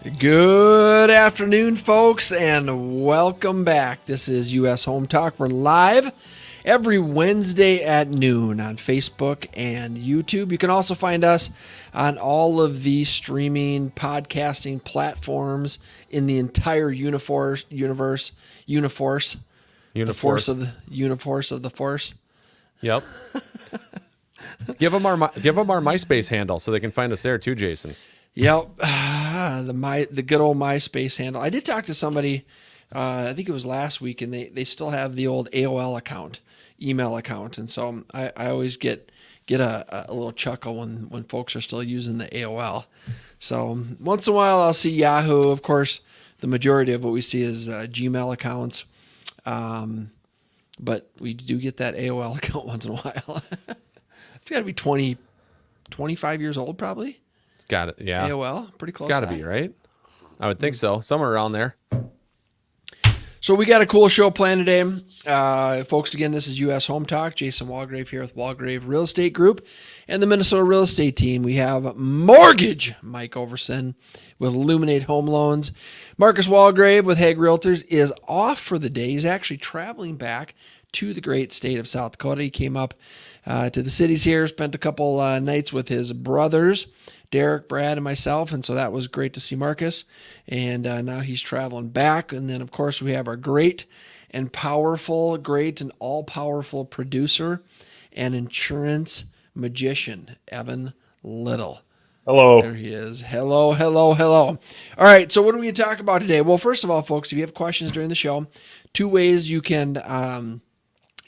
Good afternoon, folks, and welcome back. This is U.S. Home Talk. We're live every Wednesday at noon on Facebook and YouTube. You can also find us on all of the streaming podcasting platforms in the entire universe. The force of the force. Yep. Give them our MySpace handle so they can find us there too, Jason. Yep, the good old MySpace handle. I did talk to somebody, I think it was last week, and they still have the old AOL account, email account, and so I always get a little chuckle when folks are still using the AOL. So once in a while I'll see Yahoo. Of course, the majority of what we see is Gmail accounts, but we do get that AOL account once in a while. It's got to be 25 years old probably. Got it. Yeah. AOL, pretty close. It's got to be, right? I would think so. Somewhere around there. So we got a cool show planned today. Folks, again, this is U.S. Home Talk. Jason Walgrave here with Walgrave Real Estate Group and the Minnesota Real Estate Team. We have Mortgage Mike Overson with Illuminate Home Loans. Marcus Walgrave with Hague Realtors is off for the day. He's actually traveling back to the great state of South Dakota. He came up to the cities here, spent a couple nights with his brothers, Derek, Brad, and myself, and so that was great to see Marcus. And now he's traveling back. And then, of course, we have our great and all-powerful producer and insurance magician, Evan Little. Hello. There he is. Hello. All right, so what are we going to talk about today? Well, first of all, folks, if you have questions during the show, two ways you can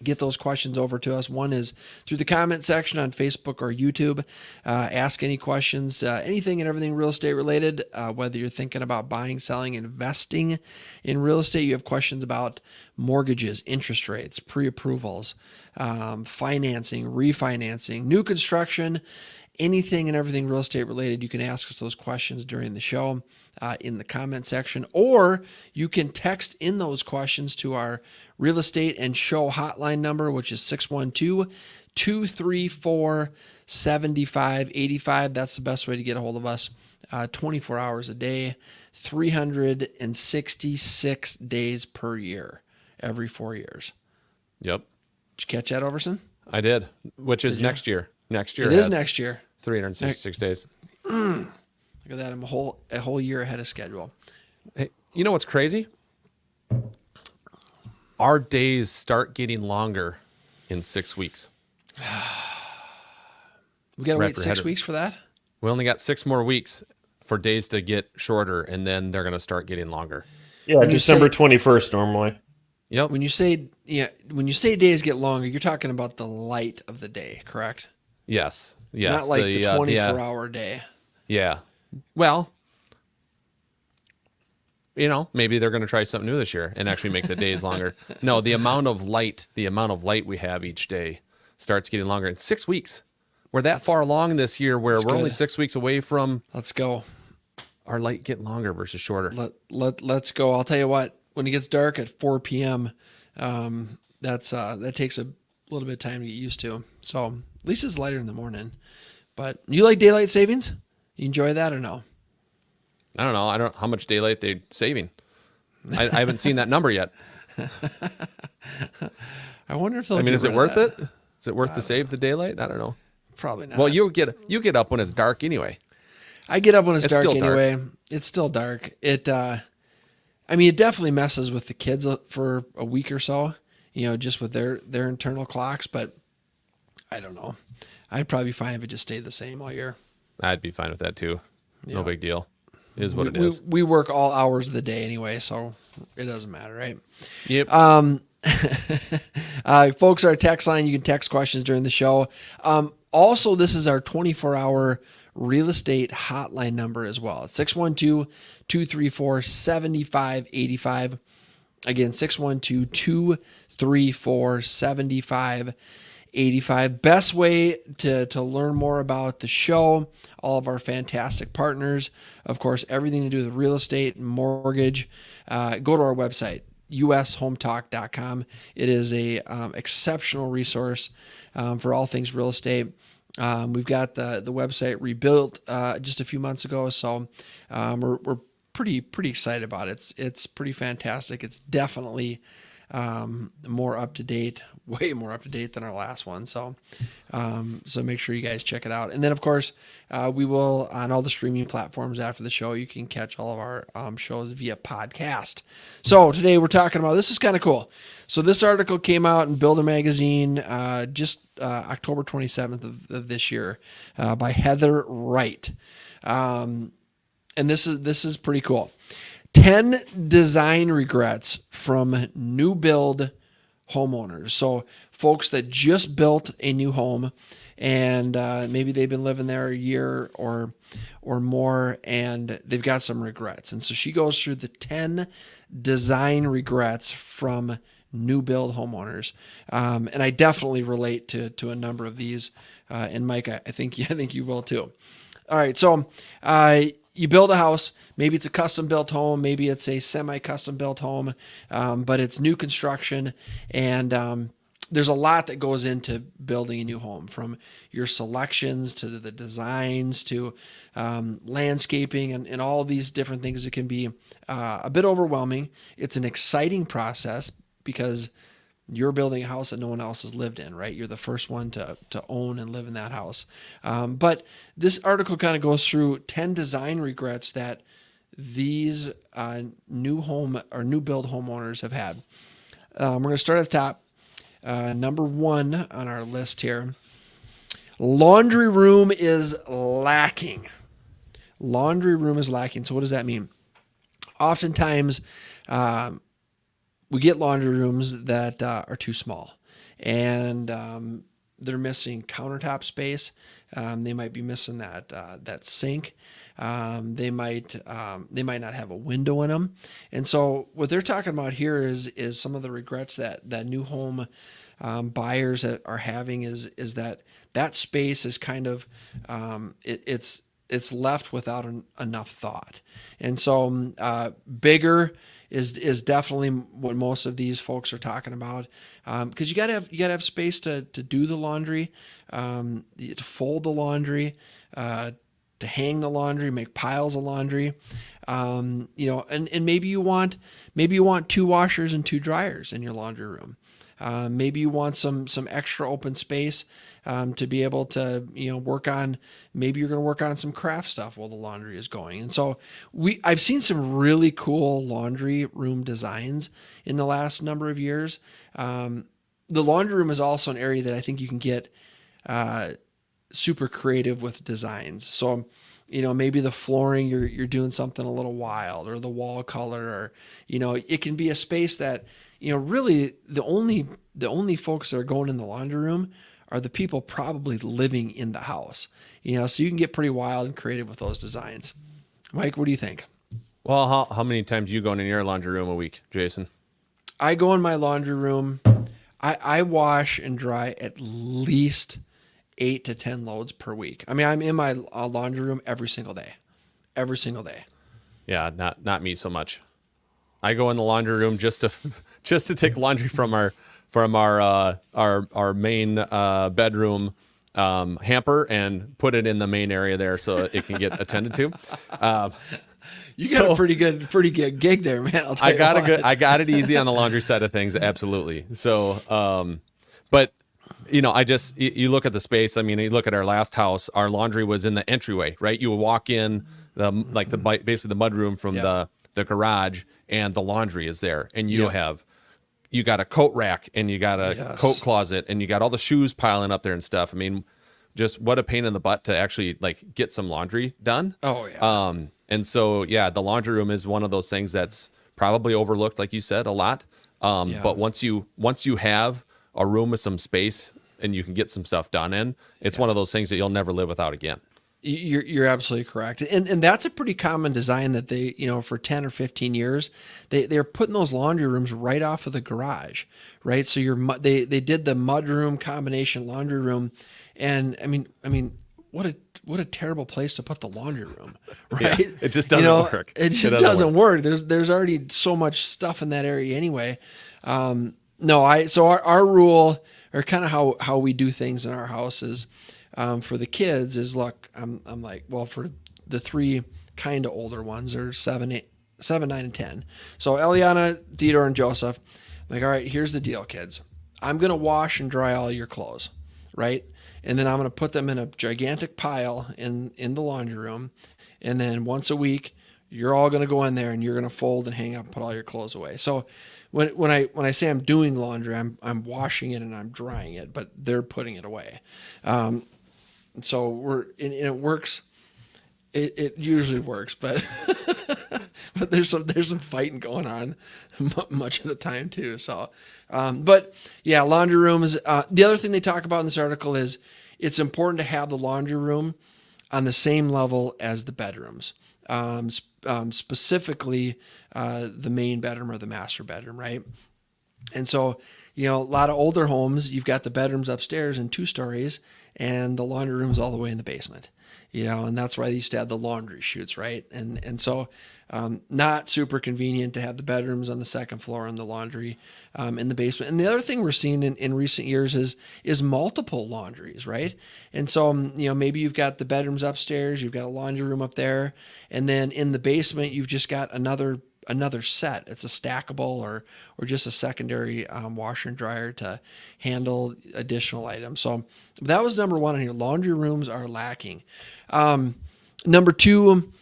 get those questions over to us. One is through the comment section on Facebook or YouTube. Ask any questions, anything and everything real estate related, whether you're thinking about buying, selling, investing in real estate. You have questions about mortgages, interest rates, pre-approvals, financing, refinancing, new construction, anything and everything real estate related. You can ask us those questions during the show in the comment section, or you can text in those questions to our real estate and show hotline number, which is 612-234-7585. That's the best way to get a hold of us. 24 hours a day, 366 days per year, every 4 years. Yep. Did you catch that, Overson? I did, which is next year. Next year it is next year. 366 days. Look at that. I'm a whole year ahead of schedule. Hey, you know what's crazy? Our days start getting longer in 6 weeks. We got to wait 6 weeks for that? We only got 6 more weeks for days to get shorter, and then they're going to start getting longer. Yeah, December 21st normally. Yep. When you say days get longer, you're talking about the light of the day, correct? Yes. Not like the 24-hour day. Yeah. Well, maybe they're going to try something new this year and actually make the days longer. No, the amount of light we have each day starts getting longer. In 6 weeks, we're that far along this year where we're only 6 weeks away from. Let's go. Our light getting longer versus shorter. Let's go. I'll tell you what. When it gets dark at 4 p.m., that takes a little bit of time to get used to. So at least it's lighter in the morning. But you like daylight savings? You enjoy that or no? I don't know. I don't know how much daylight they're saving. I haven't seen that number yet. I wonder if they'll. Is it worth it? Is it worth to save the daylight? I don't know. Probably not. Well, you get up when it's dark anyway. I get up when it's dark still anyway. Dark. It's still dark. It definitely messes with the kids for a week or so. Just with their internal clocks. But I don't know. I'd probably be fine if it just stayed the same all year. I'd be fine with that too. Yeah. No big deal. It is what it is. We work all hours of the day anyway, so it doesn't matter, right? Yep. Folks, our text line, you can text questions during the show. Also, this is our 24-hour real estate hotline number as well. It's 612-234-7585. Again, 612-234-7585. Best way to learn more about the show, all of our fantastic partners, of course, everything to do with real estate and mortgage, go to our website, ushometalk.com. It is a exceptional resource for all things real estate. We've got the website rebuilt just a few months ago, so we're pretty excited about it. It's pretty fantastic. It's definitely more up to date, way more up to date than our last one. So make sure you guys check it out. And then of course, we will on all the streaming platforms after the show. You can catch all of our shows via podcast. So today we're talking about, this is kind of cool. So this article came out in Builder Magazine just October 27th of this year by Heather Wright. And this is pretty cool. 10 design regrets from new build homeowners. So folks that just built a new home and maybe they've been living there a year or more and they've got some regrets. And so she goes through the 10 design regrets from new build homeowners. And I definitely relate to a number of these. And Mike, I think you will too. All right. So you build a house, maybe it's a custom built home, maybe it's a semi-custom built home, but it's new construction. And there's a lot that goes into building a new home, from your selections to the designs to landscaping and all of these different things. It can be a bit overwhelming. It's an exciting process because you're building a house that no one else has lived in, right? You're the first one to own and live in that house. But this article kind of goes through 10 design regrets that these new home or new build homeowners have had. We're going to start at the top. Number 1 on our list here. Laundry room is lacking. Laundry room is lacking. So what does that mean? Oftentimes, we get laundry rooms that are too small, and they're missing countertop space. They might be missing that sink. They might not have a window in them. And so what they're talking about here is some of the regrets that new home buyers are having is that space is kind of it's left without enough thought. And so bigger is definitely what most of these folks are talking about, because you gotta have space to do the laundry, to fold the laundry, to hang the laundry, make piles of laundry, and maybe you want 2 washers and 2 dryers in your laundry room. Maybe you want some extra open space to be able to work on. Maybe you're going to work on some craft stuff while the laundry is going. And so I've seen some really cool laundry room designs in the last number of years. The laundry room is also an area that I think you can get super creative with designs. So maybe the flooring, you're doing something a little wild, or the wall color, or it can be a space that really the only folks that are going in the laundry room are the people probably living in the house. So you can get pretty wild and creative with those designs. Mike, what do you think? Well, how many times you going in your laundry room a week, Jason? I go in my laundry room. I wash and dry at least 8 to 10 loads per week. I mean, I'm in my laundry room every single day. Yeah, not me so much. I go in the laundry room just to take laundry from our main bedroom hamper and put it in the main area there so it can get attended to. You got a pretty good gig there, man. I'll tell you what. I got it easy on the laundry side of things, absolutely. So, but you look at the space. I mean, you look at our last house. Our laundry was in the entryway, right? You would walk in basically the mud room from the garage, and the laundry is there, and you got a coat rack, and you got a coat closet, and you got all the shoes piling up there and stuff. I mean, just what a pain in the butt to actually get some laundry done. Oh yeah. And so the laundry room is one of those things that's probably overlooked, like you said, a lot. But once you have a room with some space and you can get some stuff done in, it's one of those things that you'll never live without again. You're absolutely correct. And that's a pretty common design that they, for 10 or 15 years, they're putting those laundry rooms right off of the garage, right? So they did the mud room combination laundry room. And I mean, what a terrible place to put the laundry room, right? Yeah, it just doesn't work. It just doesn't work. There's already so much stuff in that area anyway. So our rule, or kind of how we do things in our house is, for the kids is, look, I'm like, well, for the 3 kind of older ones. They're 7, 9, and 10. So Eliana, Theodore, and Joseph, I'm like, all right, here's the deal, kids. I'm going to wash and dry all your clothes, right? And then I'm going to put them in a gigantic pile in the laundry room. And then once a week, you're all going to go in there and you're going to fold and hang up and put all your clothes away. So when I say I'm doing laundry, I'm washing it and I'm drying it, but they're putting it away. So it works. It usually works, but but there's some fighting going on much of the time too. So, but yeah, laundry rooms. The other thing they talk about in this article is it's important to have the laundry room on the same level as the bedrooms, specifically the main bedroom or the master bedroom, right? And so, a lot of older homes, you've got the bedrooms upstairs in 2 stories and the laundry room's all the way in the basement, and that's why they used to have the laundry chutes, right? And so, not super convenient to have the bedrooms on the second floor and the laundry in the basement. And the other thing we're seeing in recent years is multiple laundries, right? And so, maybe you've got the bedrooms upstairs, you've got a laundry room up there, and then in the basement, you've just got another set. It's a stackable or just a secondary washer and dryer to handle additional items. So that was number 1 on here. Laundry rooms are lacking. Number 2,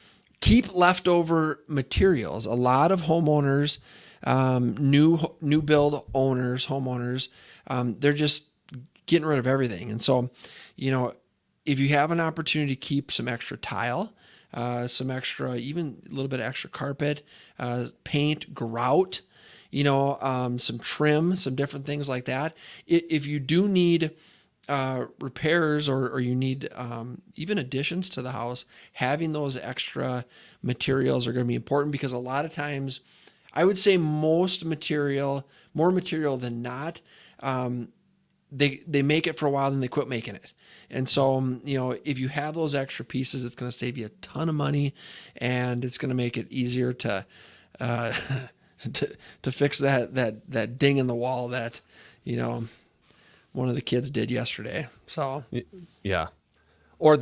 keep leftover materials. A lot of homeowners, new build owners, homeowners, they're just getting rid of everything. And so, if you have an opportunity to keep some extra tile, some extra, even a little bit of extra carpet, paint, grout, some trim, some different things like that. If you do need repairs or you need even additions to the house, having those extra materials are going to be important, because a lot of times, I would say more material than not, they make it for a while, then they quit making it. And so, if you have those extra pieces, it's going to save you a ton of money, and it's going to make it easier to fix that ding in the wall that, one of the kids did yesterday. So Yeah. Or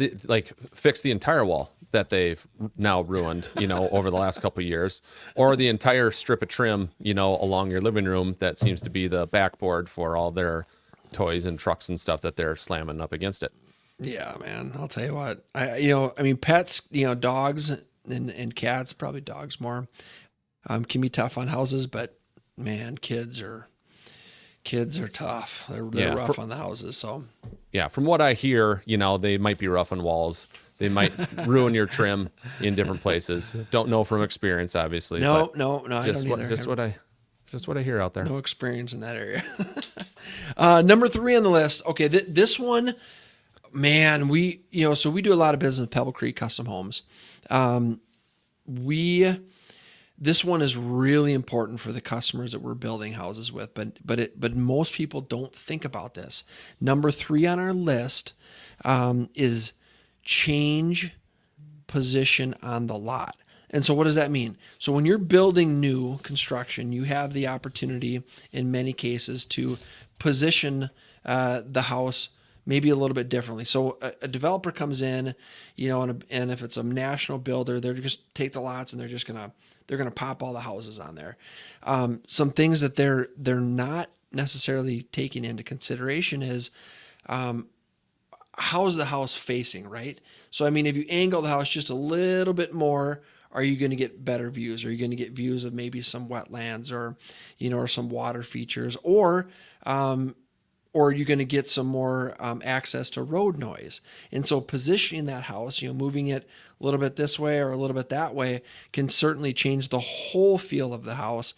fix the entire wall that they've now ruined, over the last couple of years, or the entire strip of trim, along your living room that seems to be the backboard for all their toys and trucks and stuff that they're slamming up against it. Yeah, man, I'll tell you what, pets, dogs and cats, probably dogs more, can be tough on houses, but man, kids are tough. They're rough on the houses. So yeah, from what I hear, they might be rough on walls. They might ruin your trim in different places. Don't know from experience, obviously. No, Just I don't either. Just what I hear out there. No experience in that area. Number 3 on the list. Okay, this one, man, we do a lot of business with Pebble Creek Custom Homes. This one is really important for the customers that we're building houses with, but most people don't think about this. Number 3 on our list is change position on the lot. And so what does that mean? So when you're building new construction, you have the opportunity in many cases to position the house maybe a little bit differently. So a developer comes in, and if it's a national builder, they're just take the lots and they're going to pop all the houses on there. Some things that they're not necessarily taking into consideration is how's the house facing, right? So, if you angle the house just a little bit more, are you going to get better views? Are you going to get views of maybe some wetlands or some water features, or are you going to get some more access to road noise? And so positioning that house, moving it a little bit this way or a little bit that way can certainly change the whole feel of the house,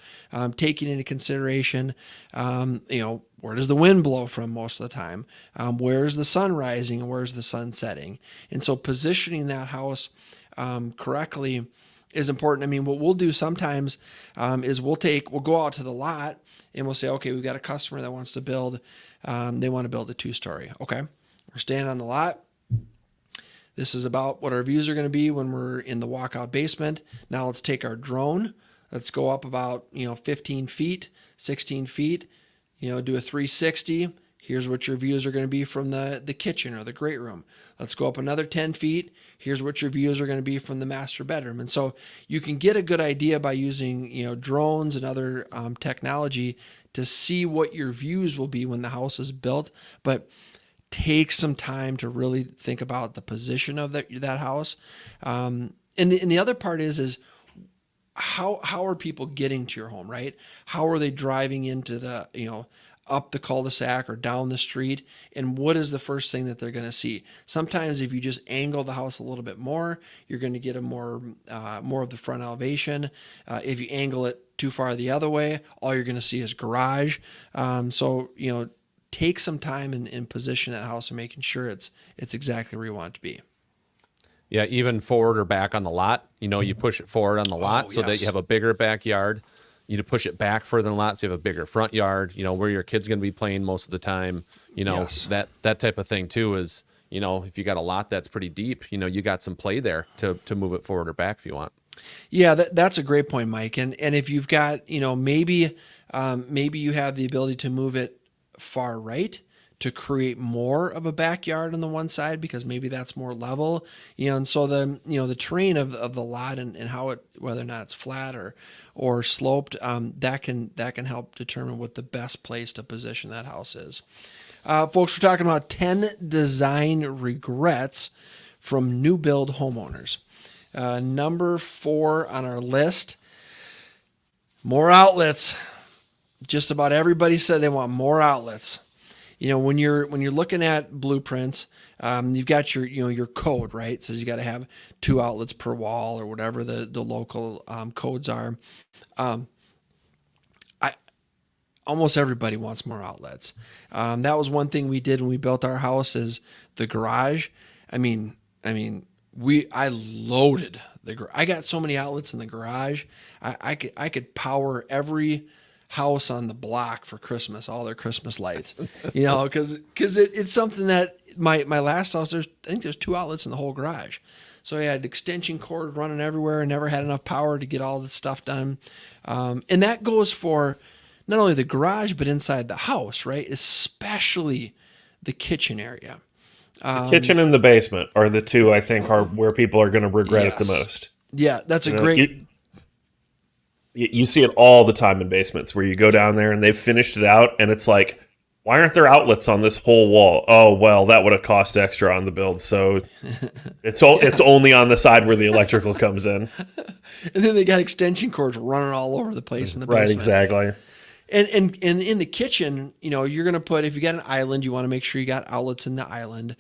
taking into consideration, where does the wind blow from most of the time? Where's the sun rising and where's the sun setting? And so positioning that house correctly is important. What we'll do sometimes is we'll go out to the lot and we'll say, okay, we've got a customer that wants to build, they want to build a 2-story. Okay, we're standing on the lot. This is about what our views are going to be when we're in the walkout basement. Now let's take our drone. Let's go up about 15 feet, 16 feet, do a 360, Here's what your views are going to be from the kitchen or the great room. Let's go up another 10 feet. Here's what your views are going to be from the master bedroom. And so you can get a good idea by using, drones and other technology to see what your views will be when the house is built. But take some time to really think about the position of that house. And the other part is how are people getting to your home, right? How are they driving into the, up the cul-de-sac or down the street? And what is the first thing that they're going to see? Sometimes if you just angle the house a little bit more, you're going to get a more of the front elevation. If you angle it too far the other way, all you're going to see is garage. So take some time and position that house and making sure it's exactly where you want it to be. Yeah, even forward or back on the lot. You push it forward on the lot so that you have a bigger backyard. You push it back further than the lot so you have a bigger front yard, where your kid's going to be playing most of the time. That type of thing too is, if you got a lot that's pretty deep, you got some play there to move it forward or back if you want. Yeah, that's a great point, Mike. And if you've got, maybe you have the ability to move it far right to create more of a backyard on the one side because maybe that's more level, and so the terrain of the lot and how it, whether or not it's flat or sloped, that can help determine what the best place to position that house is. Folks, we're talking about 10 design regrets from new build homeowners. Number 4 on our list, more outlets. Just about everybody said they want more outlets. When you're looking at blueprints, you've got your code, right? It says you got to have 2 outlets per wall or whatever the local codes are. Almost everybody wants more outlets. That was one thing we did when we built our house is the garage. I loaded the garage. I got so many outlets in the garage. I could power every house on the block for Christmas, all their Christmas lights, because it's something that my last house, I think there's 2 outlets in the whole garage. So I had extension cord running everywhere and never had enough power to get all the stuff done. And that goes for not only the garage, but inside the house, right? Especially the kitchen area. The kitchen and the basement are the 2 I think are where people are going to regret it the most. Yeah, that's a great... You see it all the time in basements where you go down there and they've finished it out and it's like, why aren't there outlets on this whole wall? Oh, well, that would have cost extra on the build. So it's only on the side where the electrical comes in. And then they got extension cords running all over the place in the basement. Right, exactly. And in the kitchen, you're going to put, if you got an island, you want to make sure you got outlets in the island.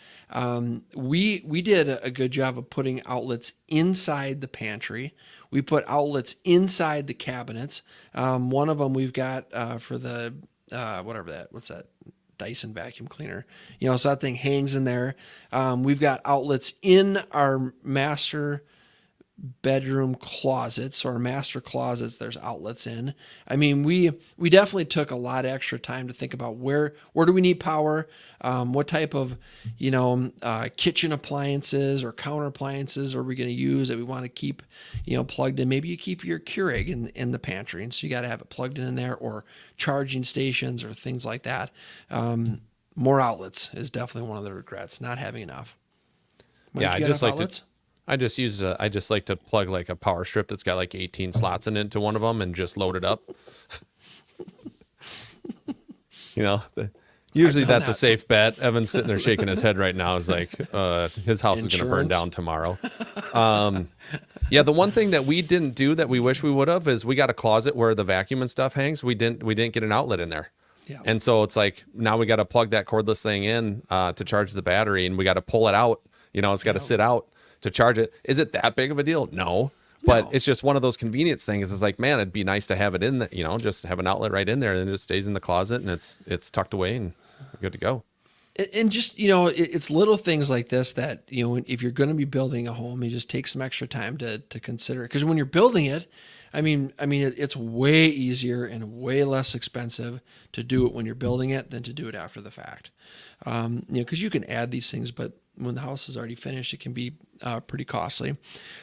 We did a good job of putting outlets inside the pantry. We put outlets inside the cabinets. One of them we've got for the, what's that? Dyson vacuum cleaner. So that thing hangs in there. We've got outlets in our master bedroom closets or master closets. There's outlets in. We definitely took a lot of extra time to think about where do we need power, what type of kitchen appliances or counter appliances are we going to use that we want to keep plugged in. Maybe you keep your Keurig in the pantry, and so you got to have it plugged in there, or charging stations or things like that. More outlets is definitely one of the regrets, not having enough. Yeah, I just like to plug like a power strip that's got like 18 slots in it into one of them and just load it up. Usually that's a safe bet. Evan's sitting there shaking his head right now. Is like his house is going to burn down tomorrow. Yeah, the one thing that we didn't do that we wish we would have is we got a closet where the vacuum and stuff hangs. We didn't get an outlet in there. Yeah. And so it's like now we got to plug that cordless thing in to charge the battery, and we got to pull it out. It's got to sit out to charge it. Is it that big of a deal? No. But it's just one of those convenience things. It's like, man, it'd be nice to have it in there, just have an outlet right in there, and it just stays in the closet and it's tucked away and good to go. And just, it's little things like this that, if you're going to be building a home, you just take some extra time to consider it. Because when you're building it, It's way easier and way less expensive to do it when you're building it than to do it after the fact. Because you can add these things, but when the house is already finished, it can be pretty costly.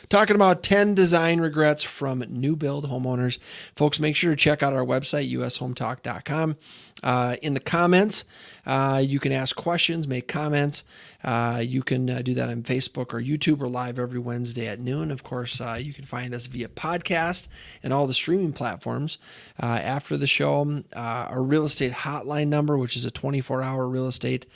Talking about 10 design regrets from new build homeowners. Folks, make sure to check out our website, ushometalk.com. In the comments, you can ask questions, make comments. You can do that on Facebook or YouTube. We're live every Wednesday at noon. Of course, you can find us via podcast and all the streaming platforms. After the show, our real estate hotline number, which is a 24-hour real estate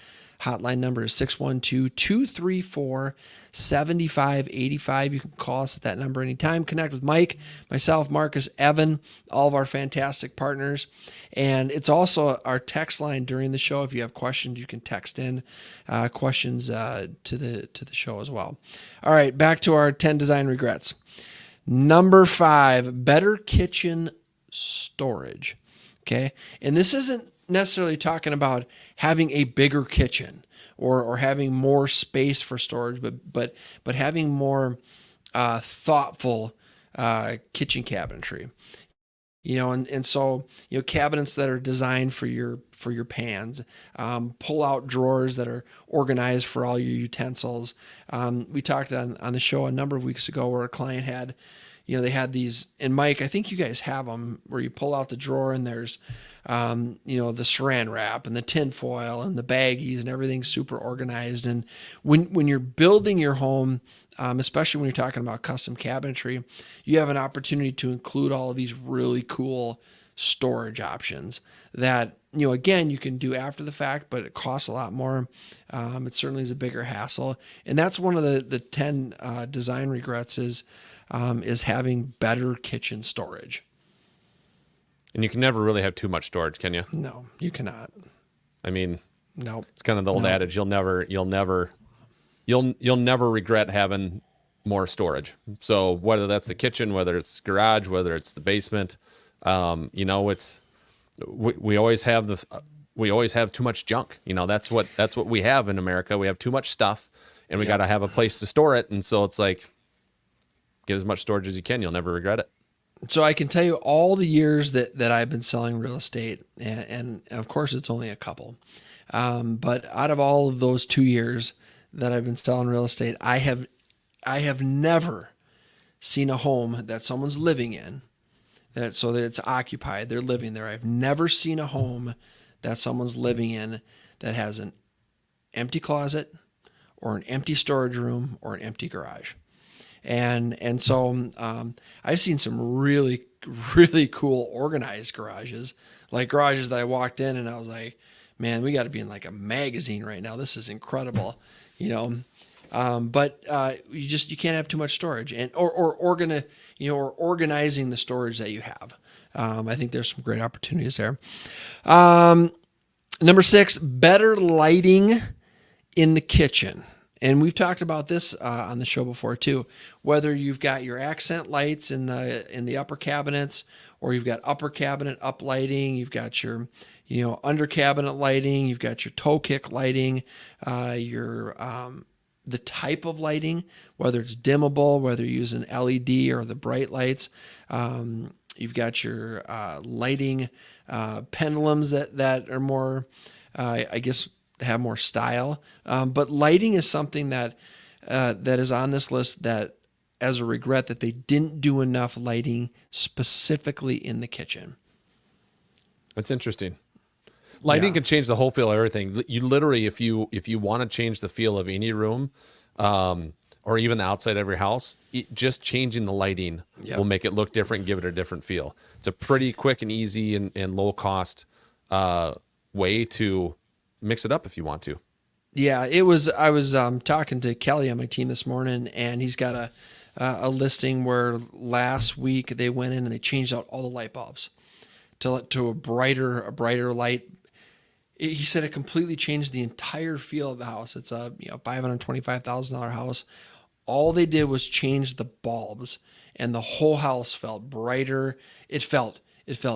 hotline number, is 612-234-7585. You can call us at that number anytime. Connect with Mike, myself, Marcus, Evan, all of our fantastic partners. And it's also our text line during the show. If you have questions, you can text in questions to the show as well. All right, back to our 10 design regrets. Number 5, better kitchen storage. Okay, and this isn't necessarily talking about having a bigger kitchen or having more space for storage, but having more thoughtful kitchen cabinetry. And so cabinets that are designed for your pans, pull out drawers that are organized for all your utensils. We talked on the show a number of weeks ago where a client had, they had these, and Mike, I think you guys have them, where you pull out the drawer and there's the saran wrap and the tin foil and the baggies and everything's super organized. And when you're building your home, especially when you're talking about custom cabinetry, you have an opportunity to include all of these really cool storage options that, again, you can do after the fact, but it costs a lot more. It certainly is a bigger hassle. And that's one of the 10 design regrets is having better kitchen storage. And you can never really have too much storage, can you? No, you cannot. No. It's kind of the old adage: you'll never regret having more storage. So whether that's the kitchen, whether it's garage, whether it's the basement, it's we always have too much junk. That's what we have in America. We have too much stuff, and we got to have a place to store it. And so it's like, get as much storage as you can. You'll never regret it. So I can tell you all the years that I've been selling real estate, and of course it's only a couple, but out of all of those 2 years that I've been selling real estate, I have never seen a home that someone's living in, so that it's occupied, they're living there. I've never seen a home that someone's living in that has an empty closet or an empty storage room or an empty garage. And so I've seen some really, really cool organized garages, like garages that I walked in and I was like, man, we got to be in like a magazine right now. This is incredible, but you can't have too much storage or organizing the storage that you have. I think there's some great opportunities there. Number 6, better lighting in the kitchen. And we've talked about this on the show before too. Whether you've got your accent lights in the upper cabinets, or you've got upper cabinet up lighting, you've got your under cabinet lighting, you've got your toe kick lighting, the type of lighting, whether it's dimmable, whether you're using LED or the bright lights. You've got your lighting pendulums that are more, I guess, have more style. But lighting is something that is on this list that, as a regret, that they didn't do enough lighting specifically in the kitchen. That's interesting. Lighting can change the whole feel of everything. You literally, if you want to change the feel of any room, or even the outside of your house, just changing the lighting will make it look different and give it a different feel. It's a pretty quick and easy and low cost way to mix it up if you want to. Yeah, I was talking to Kelly on my team this morning, and he's got a listing where last week they went in and they changed out all the light bulbs to a brighter light. He said it completely changed the entire feel of the house. It's a $525,000 house. All they did was change the bulbs, and the whole house felt brighter. It felt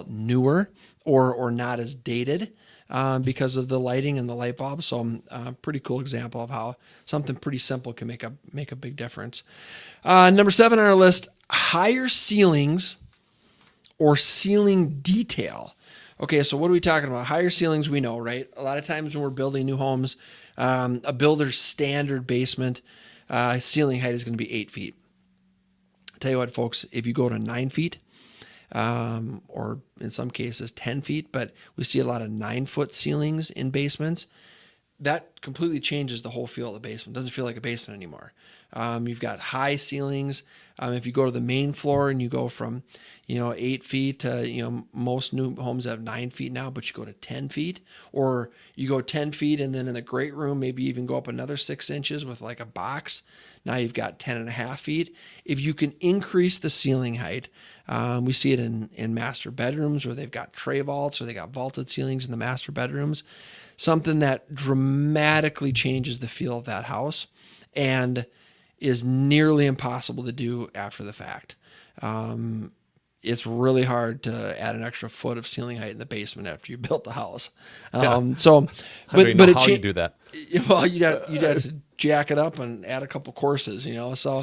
newer or not as dated. Because of the lighting and the light bulbs. So pretty cool example of how something pretty simple can make a big difference. Number 7 on our list, higher ceilings or ceiling detail. Okay, so what are we talking about? Higher ceilings, we know, right? A lot of times when we're building new homes, a builder's standard basement ceiling height is going to be 8 feet. I'll tell you what, folks, if you go to 9 feet, or in some cases 10 feet, but we see a lot of 9-foot ceilings in basements. That completely changes the whole feel of the basement. It doesn't feel like a basement anymore. You've got high ceilings. If you go to the main floor and you go from, 8 feet to, most new homes have 9 feet now, but you go to 10 feet, or you go 10 feet and then in the great room, maybe even go up another 6 inches with like a box. Now you've got 10.5 feet. If you can increase the ceiling height, we see it in master bedrooms where they've got tray vaults or they got vaulted ceilings in the master bedrooms. Something that dramatically changes the feel of that house and is nearly impossible to do after the fact. It's really hard to add an extra foot of ceiling height in the basement after you built the house. So, I don't know how you do that. Well, you'd have to jack it up and add a couple courses, So,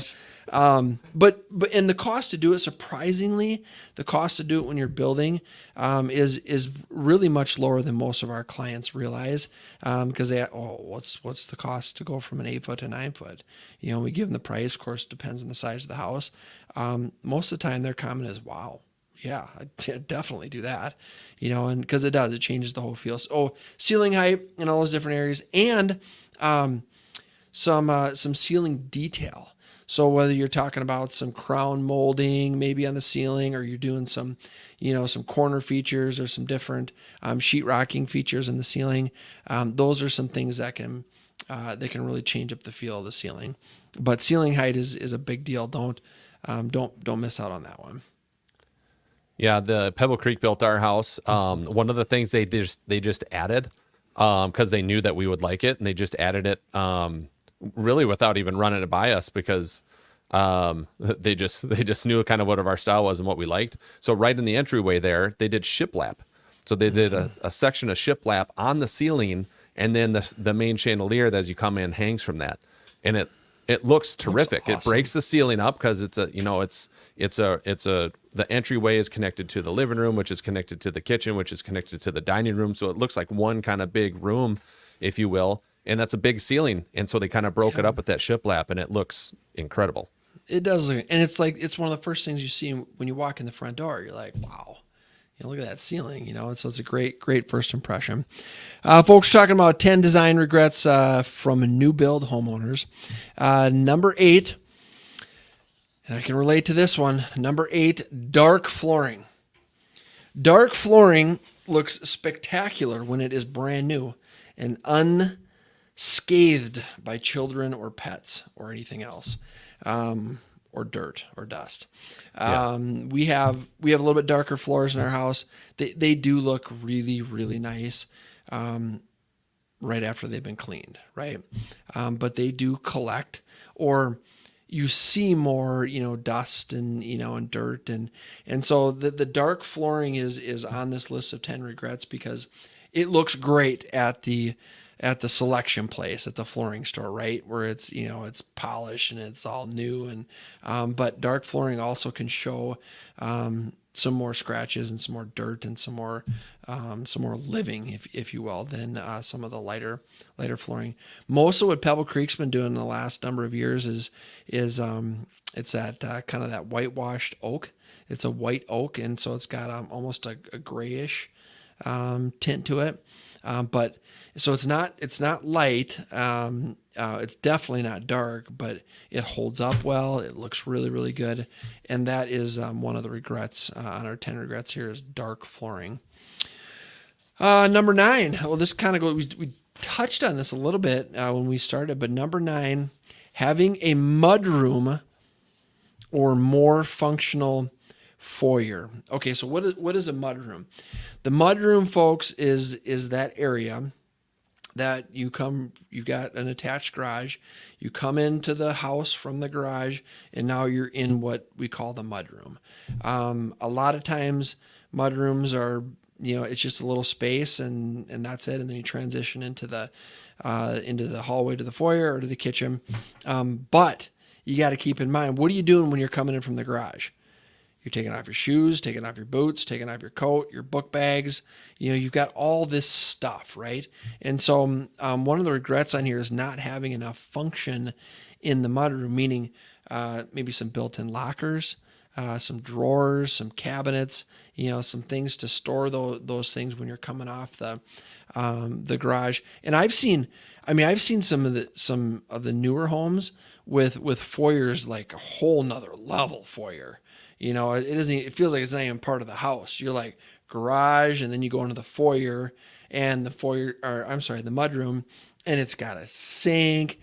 but and the cost to do it, surprisingly, the cost to do it when you're building is really much lower than most of our clients realize. Because what's the cost to go from an 8-foot to 9-foot? We give them the price. Of course, depends on the size of the house. Most of the time, their comment is, "Wow, yeah, I'd definitely do that," and because it changes the whole feel. So, ceiling height in all those different areas, and some ceiling detail. So whether you're talking about some crown molding maybe on the ceiling, or you're doing some corner features or some different sheetrocking features in the ceiling, those are some things that can really change up the feel of the ceiling. But ceiling height is a big deal. Don't miss out on that one. Yeah, the Pebble Creek built our house. One of the things they just added, because they knew that we would like it, and they just added it really without even running it by us, because they just knew kind of what our style was and what we liked. So right in the entryway there, they did shiplap. So they did a section of shiplap on the ceiling, and then the main chandelier that as you come in hangs from that, and it looks terrific. Awesome. It breaks the ceiling up because the entryway is connected to the living room, which is connected to the kitchen, which is connected to the dining room. So it looks like one kind of big room, if you will. And that's a big ceiling. And so they kind of broke it up with that shiplap, and it looks incredible. It does look, and it's one of the first things you see when you walk in the front door. You're like, wow, look at that ceiling, and so it's a great first impression. Folks, talking about 10 design regrets from new build homeowners. Number 8, and I can relate to this one. Number 8, dark flooring. Dark flooring looks spectacular when it is brand new and unscathed by children or pets or anything else, or dirt or dust. We have a little bit darker floors in our house. They do look really, really nice right after they've been cleaned, right? But they do collect, or you see more, dust and, and dirt. And so the dark flooring is on this list of 10 regrets because it looks great at the selection place, at the flooring store, right? Where it's, it's polished and it's all new. And, but dark flooring also can show, some more scratches and some more dirt and some more living, if you will, than some of the lighter flooring. Most of what Pebble Creek's been doing in the last number of years is it's that kind of that whitewashed oak. It's a white oak, and so it's got almost a grayish tint to it. But so it's not light. It's definitely not dark, but it holds up well. It looks really, really good. And that is one of the regrets on our 10 regrets here is dark flooring. Number 9. Well, this kind of goes, we touched on this a little bit when we started, but number 9, having a mudroom or more functional foyer. Okay, so what is a mudroom? The mudroom, folks, is that area that you've got an attached garage, you come into the house from the garage, and now you're in what we call the mudroom. A lot of times mudrooms are, it's just a little space and that's it. And then you transition into the hallway to the foyer or to the kitchen. But you got to keep in mind, what are you doing when you're coming in from the garage? You're taking off your shoes, taking off your boots, taking off your coat, your book bags. You've got all this stuff, right? And so one of the regrets on here is not having enough function in the mudroom, meaning maybe some built-in lockers, some drawers, some cabinets, some things to store those things when you're coming off the garage. And I've seen some of the newer homes with foyers, like a whole nother level foyer. It feels like it's not even part of the house. You're like garage, and then you go into the foyer, and the mudroom, and it's got a sink.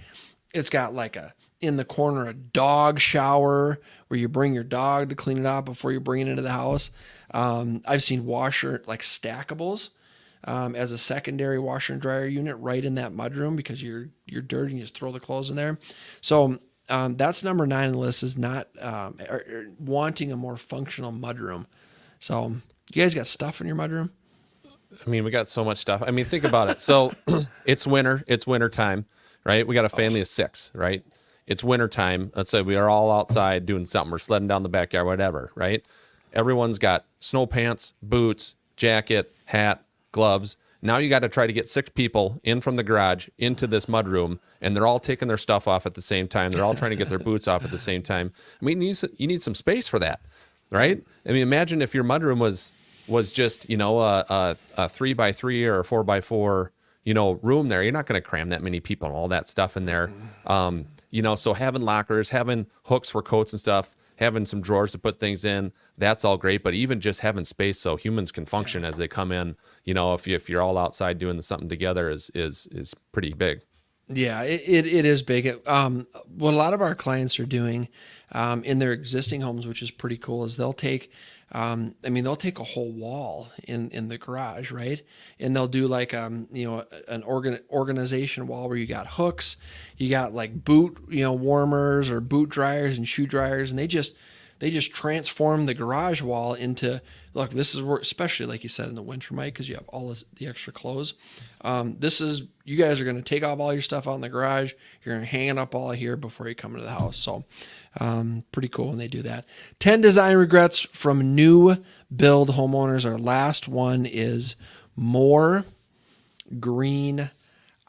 It's got like in the corner, a dog shower where you bring your dog to clean it out before you bring it into the house. I've seen washer, like stackables, as a secondary washer and dryer unit right in that mudroom, because you're dirty and you just throw the clothes in there. So that's number 9 on the list, is not wanting a more functional mudroom. So you guys got stuff in your mudroom? I mean, we got so much stuff. I mean, think about it. So it's winter. It's winter time, right? We got a family of 6, right? It's winter time. Let's say we are all outside doing something. We're sledding down the backyard, whatever, right? Everyone's got snow pants, boots, jacket, hat, gloves. Now you got to try to get 6 people in from the garage into this mudroom, and they're all taking their stuff off at the same time. They're all trying to get their boots off at the same time. I mean, you need some space for that, right? I mean, imagine if your mudroom was just, a 3x3 or a 4x4, room there. You're not going to cram that many people and all that stuff in there. So having lockers, having hooks for coats and stuff, having some drawers to put things in, that's all great. But even just having space so humans can function as they come in, if you're all outside doing something together is pretty big. Yeah, it is big. What a lot of our clients are doing in their existing homes, which is pretty cool, is they'll take a whole wall in the garage, right? And they'll do like an organization wall where you got hooks, you got like boot warmers or boot dryers and shoe dryers, and they just transform the garage wall into, look, this is where, especially like you said in the winter, Mike, because you have all the extra clothes. You guys are going to take off all your stuff out in the garage. You're going to hang it up all here before you come into the house. So pretty cool when they do that. 10 design regrets from new build homeowners. Our last one is more green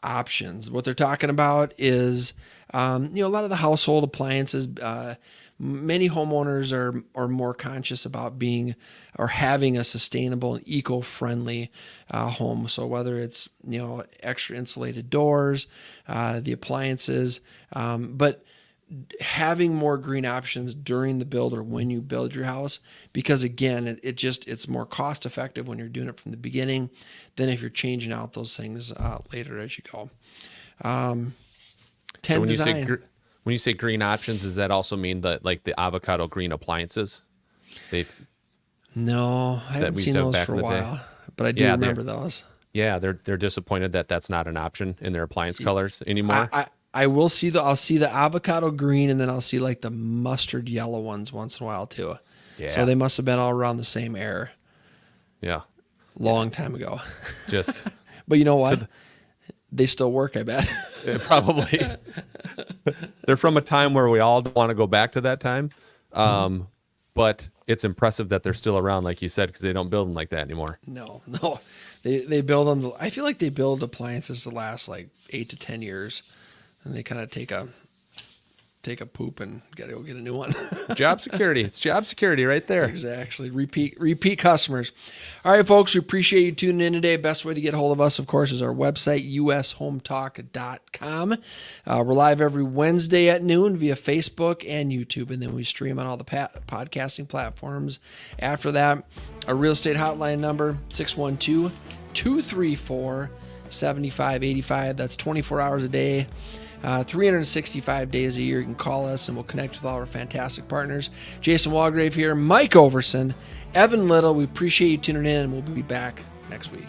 options. What they're talking about is, a lot of the household appliances. Many homeowners are more conscious about being or having a sustainable and eco-friendly home. So whether it's extra insulated doors, the appliances, but having more green options during the build or when you build your house, because again, it's more cost effective when you're doing it from the beginning than if you're changing out those things later as you go. 10 so when design. When you say green options, does that also mean that like the avocado green appliances? No, I haven't seen those for a while, but I do remember those. Yeah, they're disappointed that that's not an option in their appliance colors anymore. I will see I'll see the avocado green, and then I'll see like the mustard yellow ones once in a while too. Yeah. So they must have been all around the same era. Yeah. Long time ago. But you know what? They still work, I bet. Probably. They're from a time where we all want to go back to that time. But it's impressive that they're still around, like you said, because they don't build them like that anymore. No. They build them. I feel like they build appliances to last like 8 to 10 years, and they kind of take a poop and gotta go get a new one. Job security. It's job security right there. Exactly. Repeat customers. All right, folks, we appreciate you tuning in today. Best way to get a hold of us, of course, is our website, ushometalk.com. We're live every Wednesday at noon via Facebook and YouTube, and then we stream on all the podcasting platforms. After that, our real estate hotline number, 612-234-7585. That's 24 hours a day. 365 days a year. You can call us and we'll connect with all our fantastic partners. Jason Walgrave here, Mike Overson, Evan Little. We appreciate you tuning in, and we'll be back next week.